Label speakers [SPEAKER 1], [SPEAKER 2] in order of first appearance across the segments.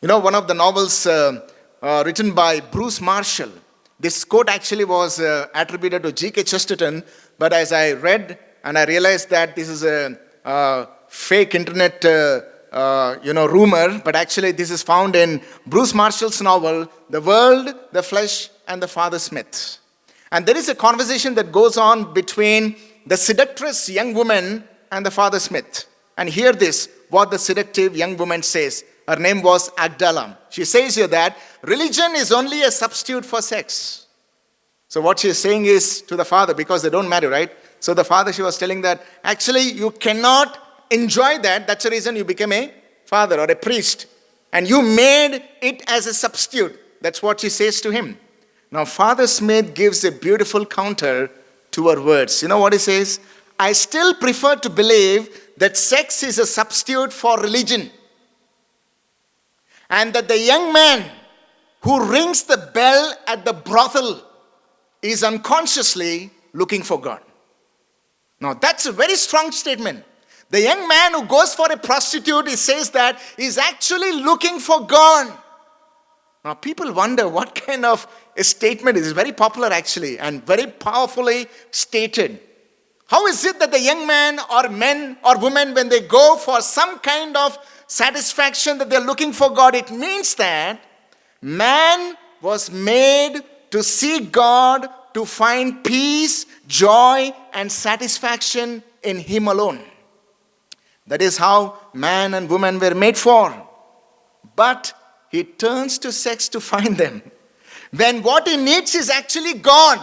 [SPEAKER 1] One of the novels written by Bruce Marshall, this quote actually was attributed to G.K. Chesterton, but as I read and I realized that this is a fake internet rumor, but actually this is found in Bruce Marshall's novel, The World, the Flesh, and the Father Smith. And there is a conversation that goes on between the seductress young woman and the Father Smith. And hear this, what the seductive young woman says. Her name was Agdala. She says here that religion is only a substitute for sex. So what she is saying is to the father, because they don't marry, right? So the father, she was telling that actually you cannot enjoy that. That's the reason you became a father or a priest. And you made it as a substitute. That's what she says to him. Now Father Smith gives a beautiful counter to her words. You know what he says? I still prefer to believe that sex is a substitute for religion. And that the young man who rings the bell at the brothel is unconsciously looking for God. Now that's a very strong statement. The young man who goes for a prostitute, he says that he's actually looking for God. Now people wonder what kind of a statement is. It's very popular actually and very powerfully stated. How is it that the young man or men or women, when they go for some kind of satisfaction, that they're looking for God? It means that man was made to seek God, to find peace, joy, and satisfaction in Him alone. That is how man and woman were made for. But he turns to sex to find them, when what he needs is actually God,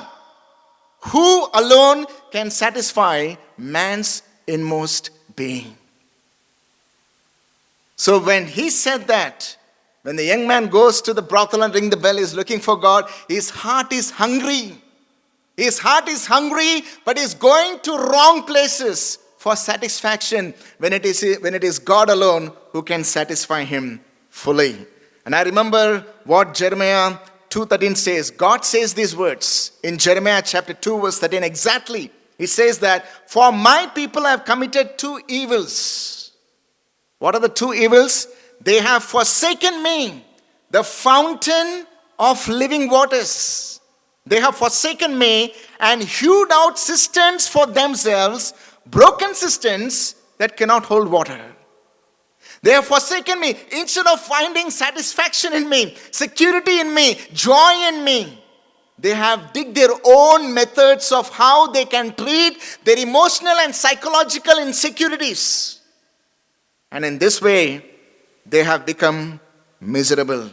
[SPEAKER 1] who alone can satisfy man's inmost being. So when he said that, when the young man goes to the brothel and ring the bell, is looking for God, his heart is hungry. His heart is hungry, but is going to wrong places for satisfaction when it is God alone who can satisfy him fully. And I remember what Jeremiah 2:13 says. God says these words in Jeremiah chapter 2 verse 13 exactly. He says that, for my people have committed two evils. What are the two evils? They have forsaken me, the fountain of living waters. They have forsaken me and hewed out cisterns for themselves, broken cisterns that cannot hold water. They have forsaken me. Instead of finding satisfaction in me, security in me, joy in me, they have digged their own methods of how they can treat their emotional and psychological insecurities. And in this way, they have become miserable.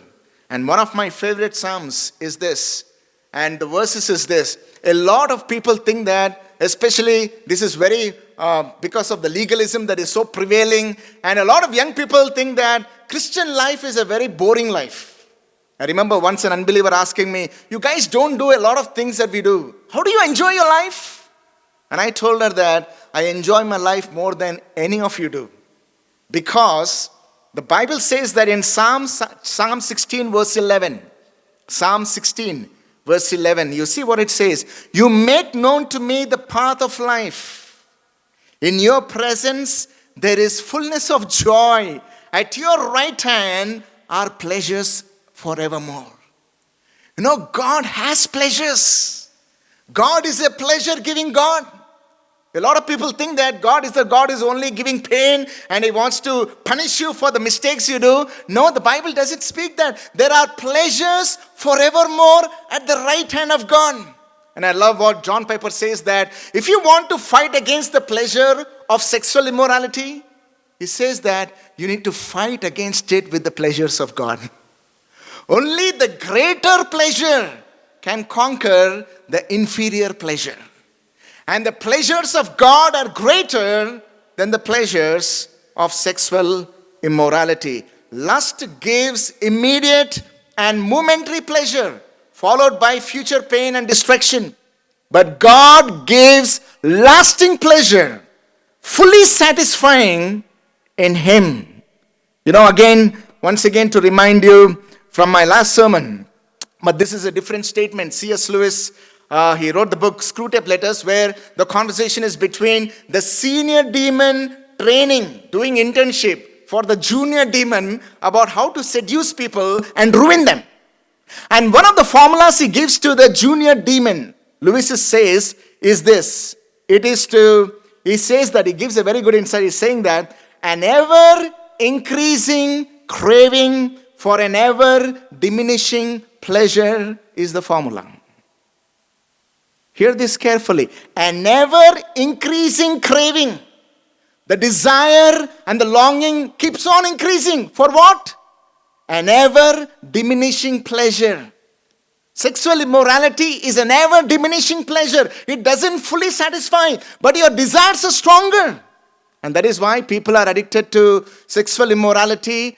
[SPEAKER 1] And one of my favorite psalms is this. And the verses is this. A lot of people think that, especially this is very because of the legalism that is so prevailing. And a lot of young people think that Christian life is a very boring life. I remember once an unbeliever asking me, you guys don't do a lot of things that we do. How do you enjoy your life? And I told her that I enjoy my life more than any of you do. Because the Bible says that in Psalm 16 verse 11, Psalm 16 verse 11, you see what it says. You make known to me the path of life. In your presence there is fullness of joy. At your right hand are pleasures forevermore. You know, God has pleasures. God is a pleasure-giving God. A lot of people think that God is only giving pain and He wants to punish you for the mistakes you do. No, the Bible doesn't speak that. There are pleasures forevermore at the right hand of God. And I love what John Piper says, that if you want to fight against the pleasure of sexual immorality, he says that you need to fight against it with the pleasures of God. Only the greater pleasure can conquer the inferior pleasure. And the pleasures of God are greater than the pleasures of sexual immorality. Lust gives immediate and momentary pleasure, followed by future pain and destruction. But God gives lasting pleasure, fully satisfying in Him. You know, once again to remind you from my last sermon, but this is a different statement. C.S. Lewis, he wrote the book Screwtape Letters, where the conversation is between the senior demon training, doing internship for the junior demon about how to seduce people and ruin them. And one of the formulas he gives to the junior demon, Lewis says, is this. He says that he gives a very good insight. He's saying that an ever increasing craving for an ever diminishing pleasure is the formula. Hear this carefully. An ever increasing craving. The desire and the longing keeps on increasing. For what? An ever diminishing pleasure. Sexual immorality is an ever diminishing pleasure. It doesn't fully satisfy, but your desires are stronger. And that is why people are addicted to sexual immorality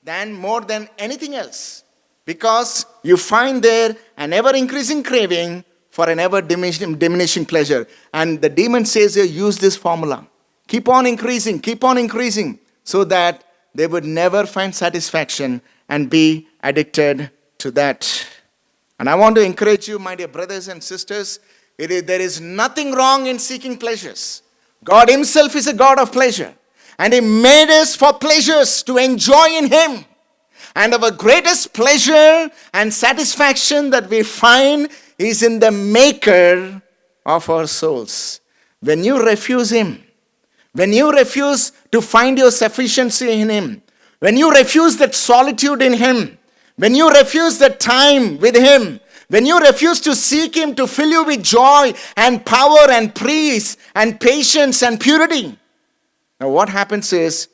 [SPEAKER 1] more than anything else. Because you find there an ever increasing craving for an ever diminishing pleasure. And the demon says here, use this formula. Keep on increasing, so that they would never find satisfaction and be addicted to that. And I want to encourage you, my dear brothers and sisters, there is nothing wrong in seeking pleasures. God himself is a God of pleasure. And he made us for pleasures to enjoy in him. And our greatest pleasure and satisfaction that we find is in the maker of our souls. When you refuse him, when you refuse to find your sufficiency in him, when you refuse that solitude in him, when you refuse that time with him, when you refuse to seek him to fill you with joy and power and peace and patience and purity, now what happens is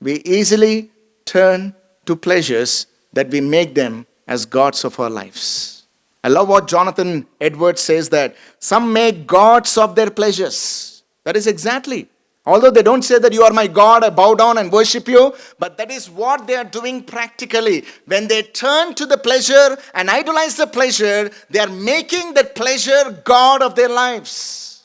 [SPEAKER 1] we easily turn to pleasures that we make them as gods of our lives. I love what Jonathan Edwards says, that some make gods of their pleasures. That is exactly. Although they don't say that you are my God, I bow down and worship you, but that is what they are doing practically. When they turn to the pleasure and idolize the pleasure, they are making that pleasure God of their lives.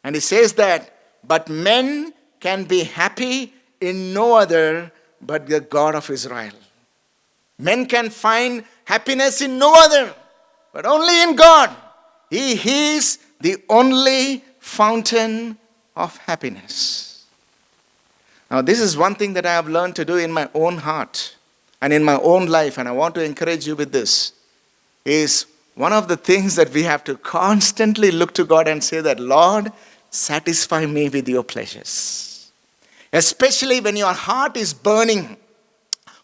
[SPEAKER 1] And he says that, but men can be happy in no other but the God of Israel. Men can find happiness in no other, but only in God. He is the only fountain of happiness. Now, this is one thing that I have learned to do in my own heart and in my own life, and I want to encourage you with this, is one of the things that we have to constantly look to God and say that, Lord, satisfy me with your pleasures. Especially when your heart is burning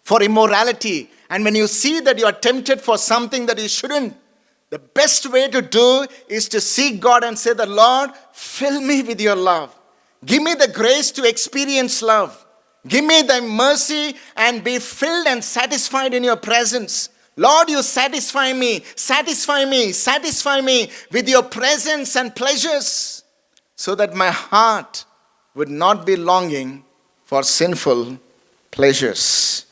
[SPEAKER 1] for immorality, and when you see that you are tempted for something that you shouldn't, the best way to do is to seek God and say that, Lord, fill me with your love. Give me the grace to experience love. Give me the mercy and be filled and satisfied in your presence. Lord, you satisfy me with your presence and pleasures, so that my heart would not be longing for sinful pleasures.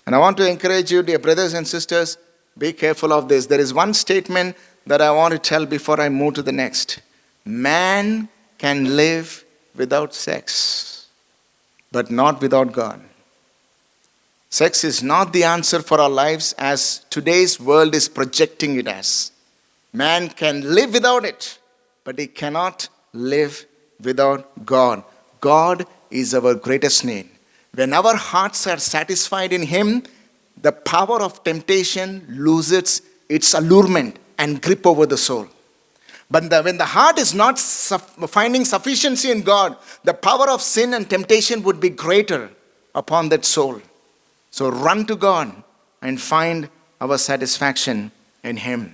[SPEAKER 1] And I want to encourage you, dear brothers and sisters, be careful of this. There is one statement that I want to tell before I move to the next. Man can live without sex, but not without God. Sex is not the answer for our lives as today's world is projecting it as. Man can live without it, but he cannot live without God. God is our greatest need. When our hearts are satisfied in him, the power of temptation loses its allurement and grip over the soul. But when the heart is not finding sufficiency in God, the power of sin and temptation would be greater upon that soul. So run to God and find our satisfaction in him.